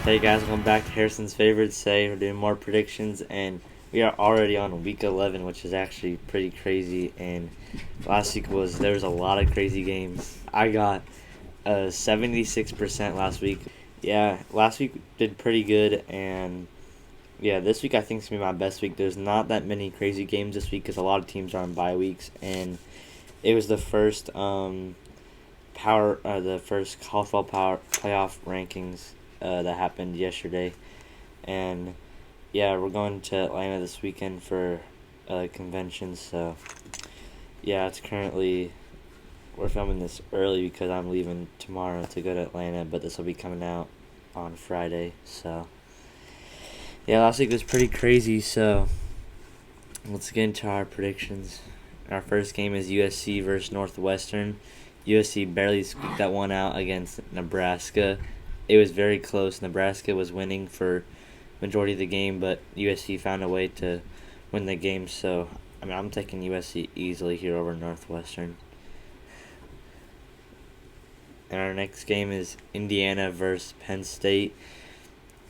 Hey guys, welcome back to Harrison's Favorites. Say we're doing more predictions, and we are already on week 11, which is actually pretty crazy. And last week there was a lot of crazy games. I got 76% last week. Yeah, last week did pretty good, and yeah, this week I think is gonna be my best week. There's not that many crazy games this week because a lot of teams are on bye weeks, and it was the first the first college football power playoff rankings that happened yesterday, and yeah, we're going to Atlanta this weekend for convention. So yeah, we're filming this early because I'm leaving tomorrow to go to Atlanta, but this will be coming out on Friday. So yeah, last week was pretty crazy. So let's get into our predictions. Our first game is USC versus Northwestern. USC barely squeaked that one out against Nebraska. It was very close. Nebraska was winning for majority of the game, but USC found a way to win the game. So, I'm taking USC easily here over Northwestern. And our next game is Indiana versus Penn State.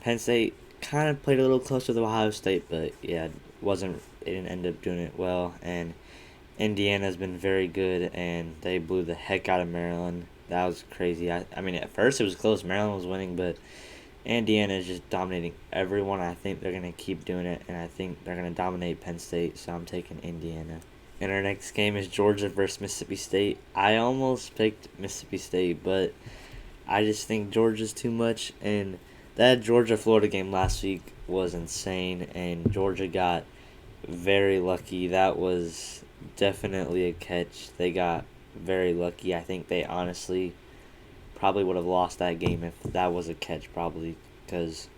Penn State kind of played a little close with Ohio State, but yeah, it didn't end up doing it well. And Indiana's been very good, and they blew the heck out of Maryland. That was crazy. At first it was close. Maryland was winning, but Indiana is just dominating everyone. I think they're going to keep doing it, and I think they're going to dominate Penn State, so I'm taking Indiana. And our next game is Georgia versus Mississippi State. I almost picked Mississippi State, but I just think Georgia's too much, and that Georgia-Florida game last week was insane, and Georgia got very lucky. That was definitely a catch. They got very lucky. I think they honestly probably would have lost that game if that was a catch, probably, because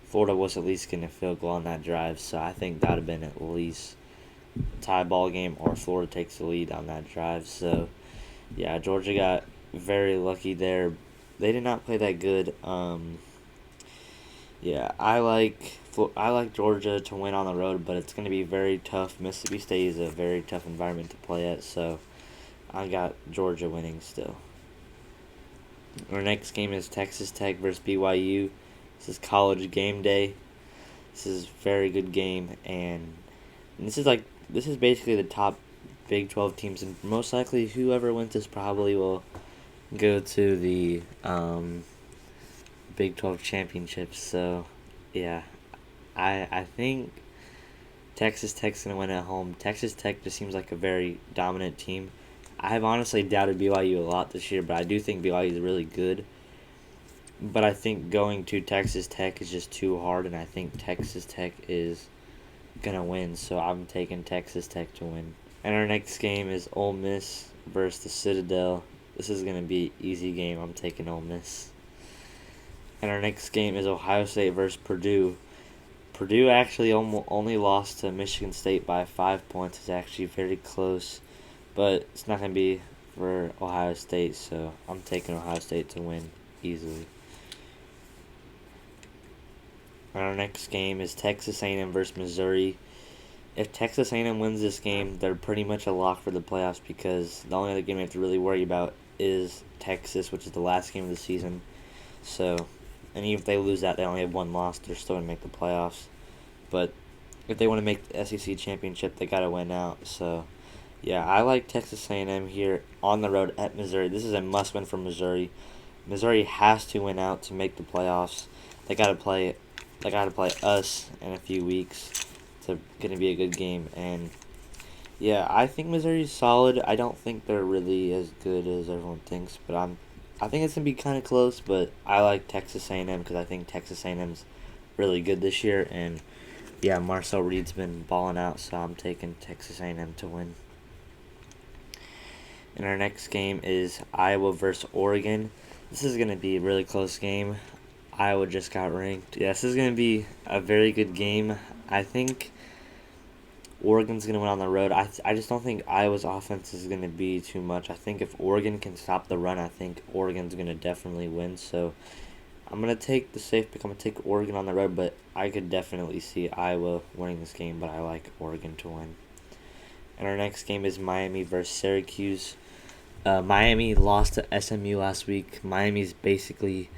Florida was at least getting a field goal on that drive. So I think that would have been at least a tie ball game, or Florida takes the lead on that drive. So yeah, Georgia got very lucky there. They did not play that good. Yeah, I like Georgia to win on the road, but it's going to be very tough. Mississippi State is a very tough environment to play at, so I got Georgia winning still. Our next game is Texas Tech versus BYU. This is college game day. This is a very good game, and this is basically the top Big 12 teams, and most likely whoever wins this probably will go to the Big 12 championships. So yeah, I think Texas Tech's going to win at home. Texas Tech just seems like a very dominant team. I have honestly doubted BYU a lot this year, but I do think BYU is really good. But I think going to Texas Tech is just too hard, and I think Texas Tech is going to win, so I'm taking Texas Tech to win. And our next game is Ole Miss versus the Citadel. This is going to be an easy game. I'm taking Ole Miss. And our next game is Ohio State versus Purdue. Purdue actually only lost to Michigan State by 5 points. It's actually very close, but it's not going to be for Ohio State, so I'm taking Ohio State to win easily. And our next game is Texas A&M versus Missouri. If Texas A&M wins this game, they're pretty much a lock for the playoffs, because the only other game we have to really worry about is Texas, which is the last game of the season. So, and even if they lose that, they only have one loss. They're still going to make the playoffs. But if they want to make the SEC championship, they got to win out. So, yeah, I like Texas A&M here on the road at Missouri. This is a must-win for Missouri. Missouri has to win out to make the playoffs. They got to play us in a few weeks. It's going to be a good game. And yeah, I think Missouri's solid. I don't think they're really as good as everyone thinks, but I think it's going to be kind of close, but I like Texas A&M because I think Texas A&M's really good this year, and yeah, Marcel Reed's been balling out, so I'm taking Texas A&M to win. And our next game is Iowa versus Oregon. This is going to be a really close game. Iowa just got ranked. Yeah, this is going to be a very good game. I think Oregon's going to win on the road. I just don't think Iowa's offense is going to be too much. I think if Oregon can stop the run, I think Oregon's going to definitely win. So I'm going to take the safe pick. I'm going to take Oregon on the road, but I could definitely see Iowa winning this game, but I like Oregon to win. And our next game is Miami versus Syracuse. Miami lost to SMU last week. Miami's basically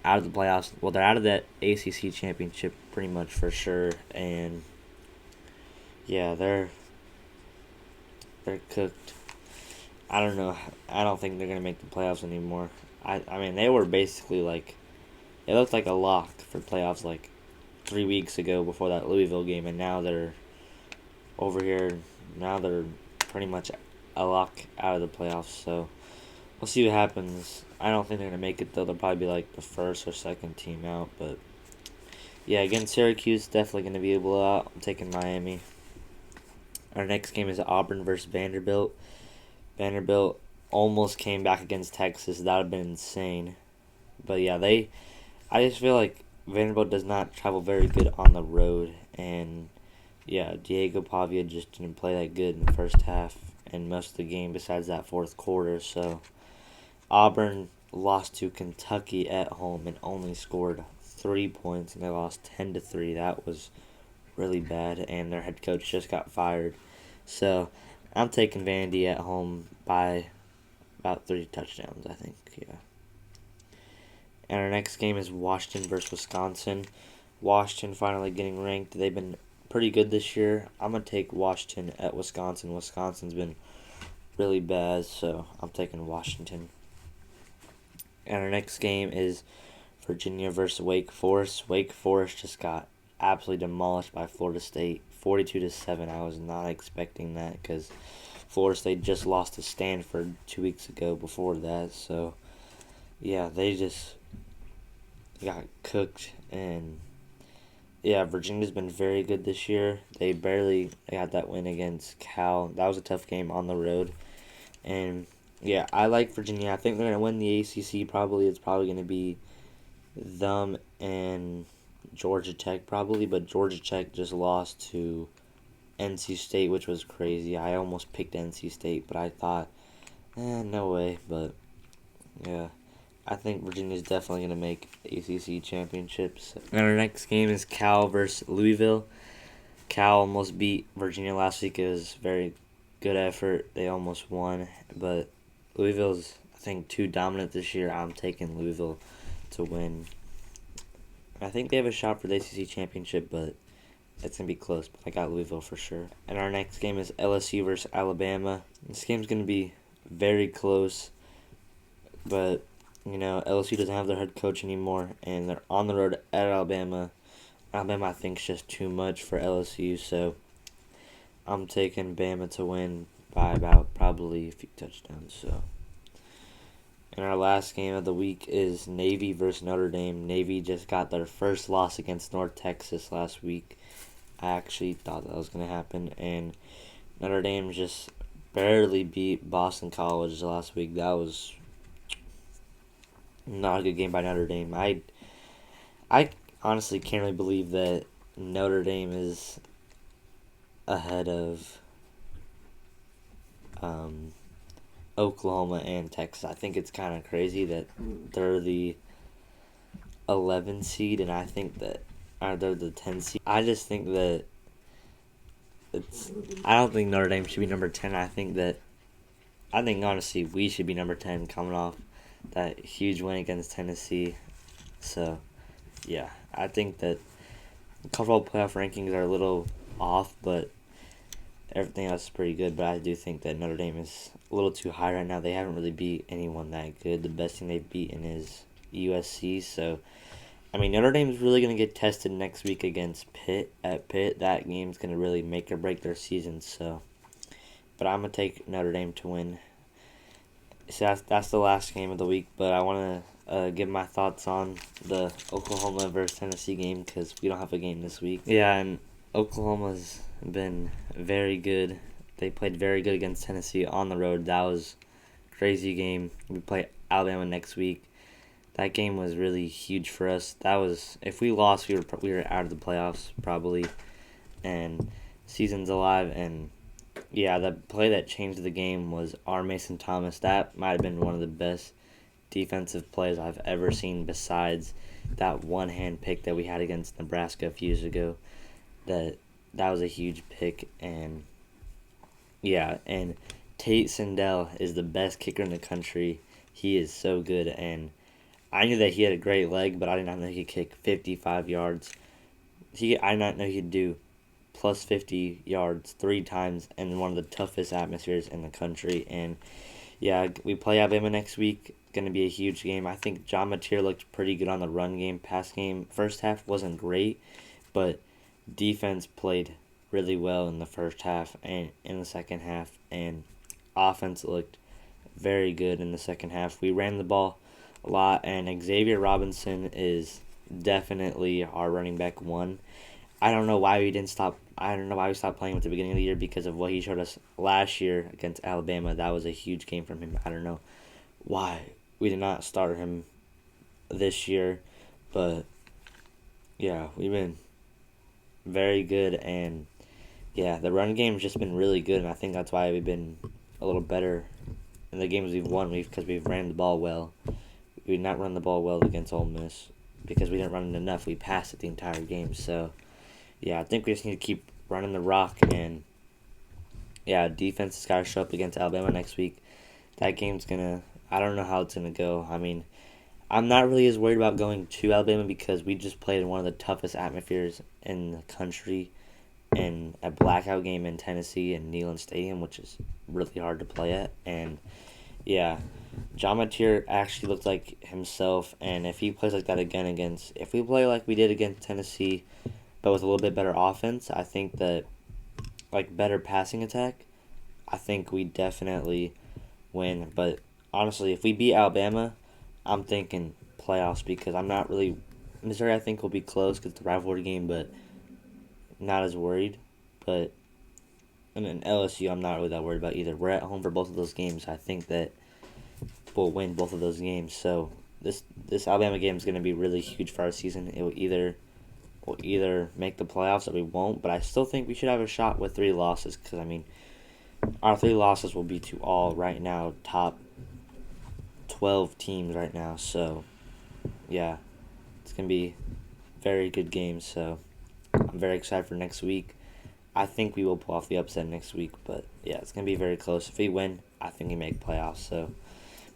out of the playoffs. Well, they're out of that ACC championship pretty much for sure, and yeah, they're cooked. I don't know. I don't think they're gonna make the playoffs anymore. I mean, they were basically like, it looked like a lock for playoffs like 3 weeks ago before that Louisville game, and now they're over here. Now they're pretty much a lock out of the playoffs. So we'll see what happens. I don't think they're gonna make it though. They'll probably be like the first or second team out. But yeah, against Syracuse, definitely gonna be able to. I'm taking Miami. Our next game is Auburn versus Vanderbilt. Vanderbilt almost came back against Texas. That would have been insane. But yeah, I just feel like Vanderbilt does not travel very good on the road, and yeah, Diego Pavia just didn't play that good in the first half and most of the game besides that fourth quarter. So Auburn lost to Kentucky at home and only scored 3 points, and they lost 10-3. That was really bad, and their head coach just got fired. So I'm taking Vandy at home by about 3 touchdowns, I think. Yeah. And our next game is Washington versus Wisconsin. Washington finally getting ranked. They've been pretty good this year. I'm going to take Washington at Wisconsin. Wisconsin's been really bad, so I'm taking Washington. And our next game is Virginia versus Wake Forest. Wake Forest just got absolutely demolished by Florida State, 42-7. I was not expecting that because Florida State just lost to Stanford 2 weeks ago before that. So, yeah, they just got cooked. And, yeah, Virginia's been very good this year. They barely got that win against Cal. That was a tough game on the road. And, yeah, I like Virginia. I think they're going to win the ACC probably. It's probably going to be them and Georgia Tech probably, but Georgia Tech just lost to NC State, which was crazy. I almost picked NC State, but I thought, no way. But, yeah, I think Virginia's definitely going to make ACC championships. And our next game is Cal versus Louisville. Cal almost beat Virginia last week. It was a very good effort. They almost won, but Louisville's, I think, too dominant this year. I'm taking Louisville to win. I think they have a shot for the ACC championship, but it's going to be close. But I got Louisville for sure. And our next game is LSU versus Alabama. This game's going to be very close, but, LSU doesn't have their head coach anymore, and they're on the road at Alabama. Alabama, I think, is just too much for LSU, so I'm taking Bama to win by about probably a few touchdowns. So, and our last game of the week is Navy versus Notre Dame. Navy just got their first loss against North Texas last week. I actually thought that was going to happen, and Notre Dame just barely beat Boston College last week. That was not a good game by Notre Dame. I honestly can't really believe that Notre Dame is ahead of Oklahoma and Texas. I think it's kind of crazy that they're the 11 seed, and I think that they're the 10 seed. I just think that I don't think Notre Dame should be number 10. I think honestly we should be number 10 coming off that huge win against Tennessee. So, yeah, I think that college playoff rankings are a little off, but everything else is pretty good. But I do think that Notre Dame is a little too high right now. They haven't really beat anyone that good. The best thing they've beaten is USC. So, I mean, Notre Dame is really going to get tested next week against Pitt at Pitt. That game's going to really make or break their season. So, but I'm going to take Notre Dame to win. So that's the last game of the week. But I want to give my thoughts on the Oklahoma versus Tennessee game because we don't have a game this week. Yeah, and Oklahoma's been very good. They played very good against Tennessee on the road. That was a crazy game. We play Alabama next week. That game was really huge for us. That was, if we lost, we were out of the playoffs probably, and season's alive. And yeah, the play that changed the game was our Mason Thomas. That might have been one of the best defensive plays I've ever seen besides that one-hand pick that we had against Nebraska a few years ago. That was a huge pick, and yeah, and Tate Sindel is the best kicker in the country. He is so good, and I knew that he had a great leg, but I did not know he could kick 55 yards. I did not know he could do plus 50 yards 3 times in one of the toughest atmospheres in the country. And yeah, we play Alabama next week. Going to be a huge game. I think John Mateer looked pretty good on the run game. Pass game, first half wasn't great, but defense played really well in the first half and in the second half, and offense looked very good in the second half. We ran the ball a lot, and Xavier Robinson is definitely our running back one. I don't know why we didn't stop. I don't know why we stopped playing him at the beginning of the year because of what he showed us last year against Alabama. That was a huge game from him. I don't know why we did not start him this year, but yeah, we've been very good, and yeah, the run game's just been really good, and I think that's why we've been a little better in the games we've won. Because we've ran the ball well. We did not run the ball well against Ole Miss because we didn't run it enough. We passed it the entire game, so yeah, I think we just need to keep running the rock, and yeah, defense has got to show up against Alabama next week. That game's gonna. I don't know how it's gonna go. I mean, I'm not really as worried about going to Alabama because we just played in one of the toughest atmospheres in the country, in a blackout game in Tennessee in Neyland Stadium, which is really hard to play at. And yeah, John Mateer actually looked like himself, and if he plays like that again if we play like we did against Tennessee, but with a little bit better offense, I think that, like, better passing attack, I think we definitely win. But honestly, if we beat Alabama, I'm thinking playoffs because I'm not really. Missouri, I think, will be close because it's a rivalry game, but not as worried. But and then LSU, I'm not really that worried about either. We're at home for both of those games. I think that we'll win both of those games. So this Alabama game is going to be really huge for our season. It will either make the playoffs or we won't. But I still think we should have a shot with 3 losses because, I mean, our 3 losses will be to all right now top 12 teams right now. So yeah, it's going to be very good games. So I'm very excited for next week. I think we will pull off the upset next week, but yeah, it's going to be very close. If we win, I think we make playoffs. So,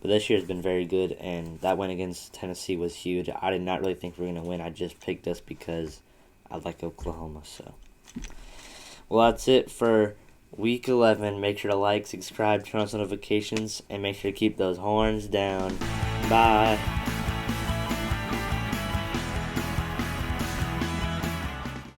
but this year has been very good, and that win against Tennessee was huge. I did not really think we were going to win. I just picked us because I like Oklahoma. So, well, that's it for Week 11. Make sure to like, subscribe, turn on notifications, and make sure to keep those horns down. Bye.